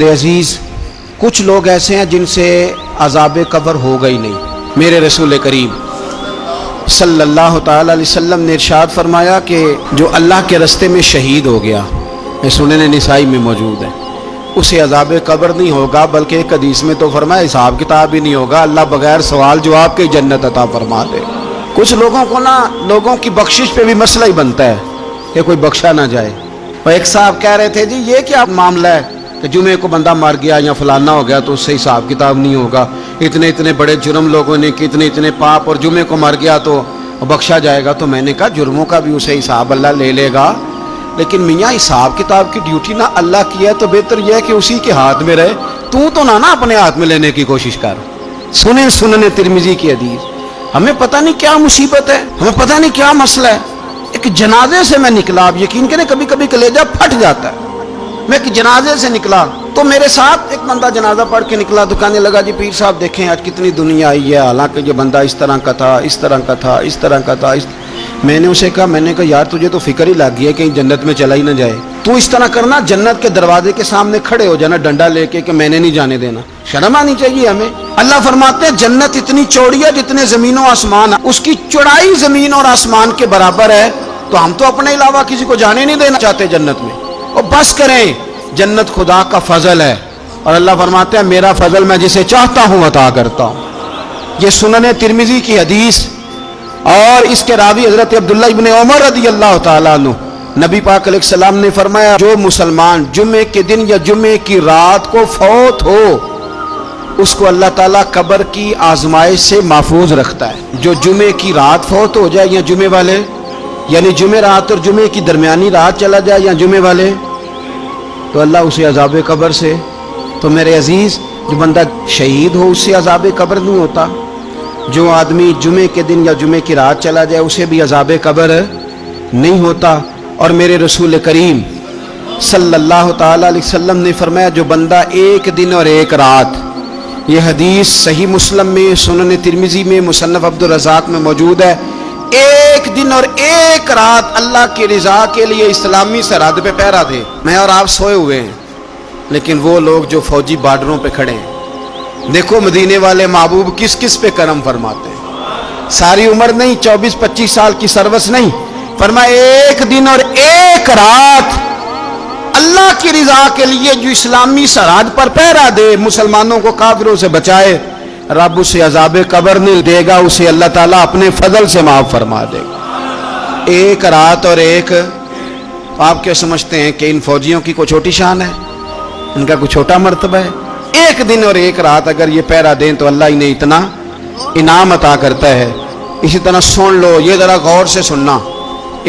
میرے عزیز کچھ لوگ ایسے ہیں جن سے عذاب قبر ہوگا ہی نہیں. میرے رسول کریم صلی اللہ تعالی علیہ وسلم نے ارشاد فرمایا کہ جو اللہ کے رستے میں شہید ہو گیا، یہ سنن نسائی میں موجود ہے، اسے عذاب قبر نہیں ہوگا، بلکہ ایک حدیث میں تو فرمایا حساب کتاب ہی نہیں ہوگا، اللہ بغیر سوال جواب کے جنت عطا فرما دے. کچھ لوگوں کو لوگوں کی بخشش پہ بھی مسئلہ ہی بنتا ہے کہ کوئی بخشا نہ جائے. اور ایک صاحب کہہ رہے تھے جی یہ کیا معاملہ ہے کہ جمعے کو بندہ مر گیا یا فلانا ہو گیا تو اس سے حساب کتاب نہیں ہوگا، اتنے بڑے جرم لوگوں نے کہ اتنے پاپ، اور جمعے کو مر گیا تو بخشا جائے گا. تو میں نے کہا جرموں کا بھی اسے حساب اللہ لے لے گا، لیکن میاں حساب کتاب کی ڈیوٹی نہ اللہ کی ہے تو بہتر یہ ہے کہ اسی کے ہاتھ میں رہے، تو نہ اپنے ہاتھ میں لینے کی کوشش کر. سنن ترمذی کی حدیث. ہمیں پتہ نہیں کیا مصیبت ہے، ہمیں پتہ نہیں کیا مسئلہ ہے. ایک جنازے سے میں نکلا، آپ یقین کریں کبھی کبھی کلیجہ پھٹ جاتا ہے. میں ایک جنازے سے نکلا تو میرے ساتھ ایک بندہ جنازہ پڑھ کے نکلا تو کہنے لگا جی پیر صاحب دیکھیں آج کتنی دنیا آئی ہے، حالانکہ یہ بندہ اس طرح کا تھا، اس طرح کا تھا، اس طرح کا تھا. میں نے اسے کہا یار تجھے تو فکر ہی لگ گئی ہے کہیں جنت میں چلا ہی نہ جائے. تو اس طرح کرنا، جنت کے دروازے کے سامنے کھڑے ہو جانا ڈنڈا لے کے کہ میں نے نہیں جانے دینا. شرم آنی چاہیے ہمیں. اللہ فرماتے ہیں جنت اتنی چوڑی ہے جتنے زمین و آسمان، اس کی چوڑائی زمین اور آسمان کے برابر ہے، تو ہم تو اپنے علاوہ کسی کو جانے نہیں دینا چاہتے جنت میں. اور بس کریں، جنت خدا کا فضل ہے، اور اللہ فرماتے ہیں میرا فضل میں جسے چاہتا ہوں عطا کرتا ہوں. یہ سنن ترمذی کی حدیث، اور اس کے راوی حضرت عبداللہ ابن عمر رضی اللہ تعالیٰ عنہ. نبی پاک علیہ السلام نے فرمایا جو مسلمان جمعے کے دن یا جمعے کی رات کو فوت ہو اس کو اللہ تعالیٰ قبر کی آزمائش سے محفوظ رکھتا ہے. جو جمعے کی رات فوت ہو جائے یا جمعے والے، یعنی جمعے رات اور جمعے کی درمیانی رات چلا جائے یا جمعے والے، تو اللہ اسے عذاب قبر سے. تو میرے عزیز جو بندہ شہید ہو اس سے عذاب قبر نہیں ہوتا، جو آدمی جمعے کے دن یا جمعے کی رات چلا جائے اسے بھی عذاب قبر نہیں ہوتا. اور میرے رسول کریم صلی اللہ تعالیٰ علیہ وسلم نے فرمایا جو بندہ ایک دن اور ایک رات، یہ حدیث صحیح مسلم میں، سنن ترمذی میں، مصنف عبدالرزاق میں موجود ہے، ایک دن اور ایک رات اللہ کی رضا کے لیے اسلامی سرحد پہ پہرا دے. میں اور آپ سوئے ہوئے ہیں، لیکن وہ لوگ جو فوجی بارڈروں پہ کھڑے ہیں، دیکھو مدینے والے محبوب کس کس پہ کرم فرماتے ہیں. ساری عمر نہیں، 24-25 سال کی سروس نہیں، فرمایا ایک دن اور ایک رات اللہ کی رضا کے لیے جو اسلامی سرحد پر پہرا دے، مسلمانوں کو کافروں سے بچائے، رب اسے عذاب قبر نہیں دے گا، اسے اللہ تعالیٰ اپنے فضل سے معاف فرما دے گا. ایک رات اور ایک. آپ کیا سمجھتے ہیں کہ ان فوجیوں کی کوئی چھوٹی شان ہے؟ ان کا کوئی چھوٹا مرتبہ ہے؟ ایک دن اور ایک رات اگر یہ پہرا دیں تو اللہ انہیں اتنا انعام عطا کرتا ہے. اسی طرح سن لو، یہ ذرا غور سے سننا،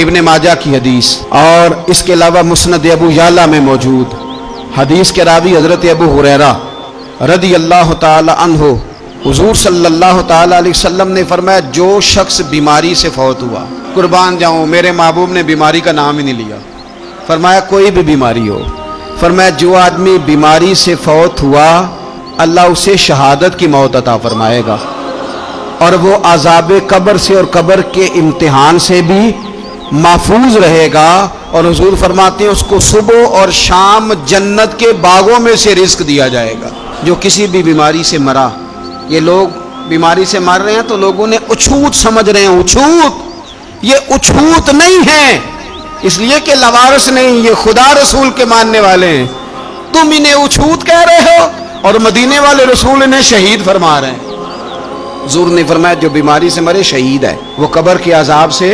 ابن ماجہ کی حدیث، اور اس کے علاوہ مسند ابو یعلا میں موجود حدیث کے راوی حضرت ابو ہریرہ رضی اللہ تعالی عنہ، حضور صلی اللہ تعالی علیہ وسلم نے فرمایا جو شخص بیماری سے فوت ہوا، قربان جاؤں میرے محبوب نے بیماری کا نام ہی نہیں لیا، فرمایا کوئی بھی بیماری ہو، فرمایا جو آدمی بیماری سے فوت ہوا اللہ اسے شہادت کی موت عطا فرمائے گا، اور وہ عذاب قبر سے اور قبر کے امتحان سے بھی محفوظ رہے گا. اور حضور فرماتے ہیں اس کو صبح اور شام جنت کے باغوں میں سے رزق دیا جائے گا. جو کسی بھی بیماری سے مرا، یہ لوگ بیماری سے مر رہے ہیں تو لوگوں نے اچھوت سمجھ رہے ہیں، اچھوت، یہ اچھوت نہیں ہے، اس لیے کہ لوارث نہیں، یہ خدا رسول کے ماننے والے ہیں. تم انہیں اچھوت کہہ رہے ہو اور مدینے والے رسول انہیں شہید فرما رہے ہیں. حضور نے فرمایا جو بیماری سے مرے شہید ہے، وہ قبر کے عذاب سے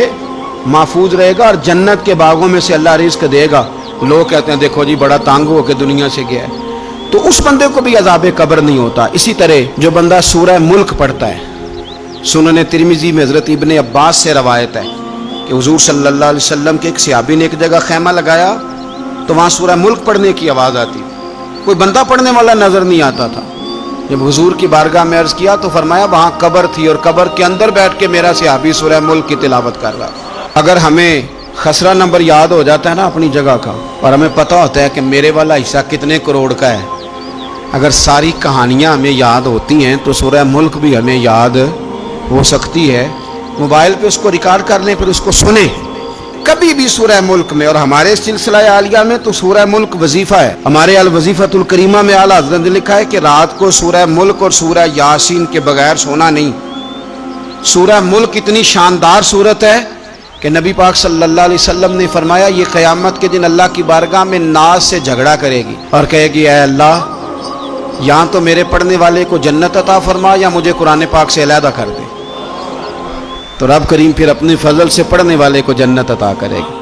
محفوظ رہے گا اور جنت کے باغوں میں سے اللہ رزق دے گا. لوگ کہتے ہیں دیکھو جی بڑا تانگ ہو کے دنیا سے گیا ہے، تو اس بندے کو بھی عذاب قبر نہیں ہوتا. اسی طرح جو بندہ سورہ ملک پڑھتا ہے، سنن ترمذی میں حضرت ابن عباس سے روایت ہے کہ حضور صلی اللہ علیہ وسلم کے ایک صحابی نے ایک جگہ خیمہ لگایا تو وہاں سورہ ملک پڑھنے کی آواز آتی، کوئی بندہ پڑھنے والا نظر نہیں آتا تھا. جب حضور کی بارگاہ میں عرض کیا تو فرمایا وہاں قبر تھی اور قبر کے اندر بیٹھ کے میرا صحابی سورہ ملک کی تلاوت کر رہا. اگر ہمیں خسرہ نمبر یاد ہو جاتا ہے نا اپنی جگہ کا، اور ہمیں پتہ ہوتا ہے کہ میرے والا حصہ کتنے کروڑ کا ہے، اگر ساری کہانیاں ہمیں یاد ہوتی ہیں تو سورہ ملک بھی ہمیں یاد ہو سکتی ہے. موبائل پہ اس کو ریکارڈ کر لیں، پھر اس کو سنیں، کبھی بھی سورہ ملک میں، اور ہمارے سلسلہ عالیہ میں تو سورہ ملک وظیفہ ہے، ہمارے الوظیفۃ الکریمہ میں اعلیٰ حضرت نے لکھا ہے کہ رات کو سورہ ملک اور سورہ یاسین کے بغیر سونا نہیں۔ سورہ ملک اتنی شاندار سورت ہے کہ نبی پاک صلی اللہ علیہ وسلم نے فرمایا یہ قیامت کے دن اللہ کی بارگاہ میں ناز سے جھگڑا کرے گی اور کہے گی اے اللہ، یہاں تو میرے پڑھنے والے کو جنت عطا فرما یا مجھے قرآن پاک سے علیحدہ کر دے۔ تو رب کریم پھر اپنے فضل سے پڑھنے والے کو جنت عطا کرے گا۔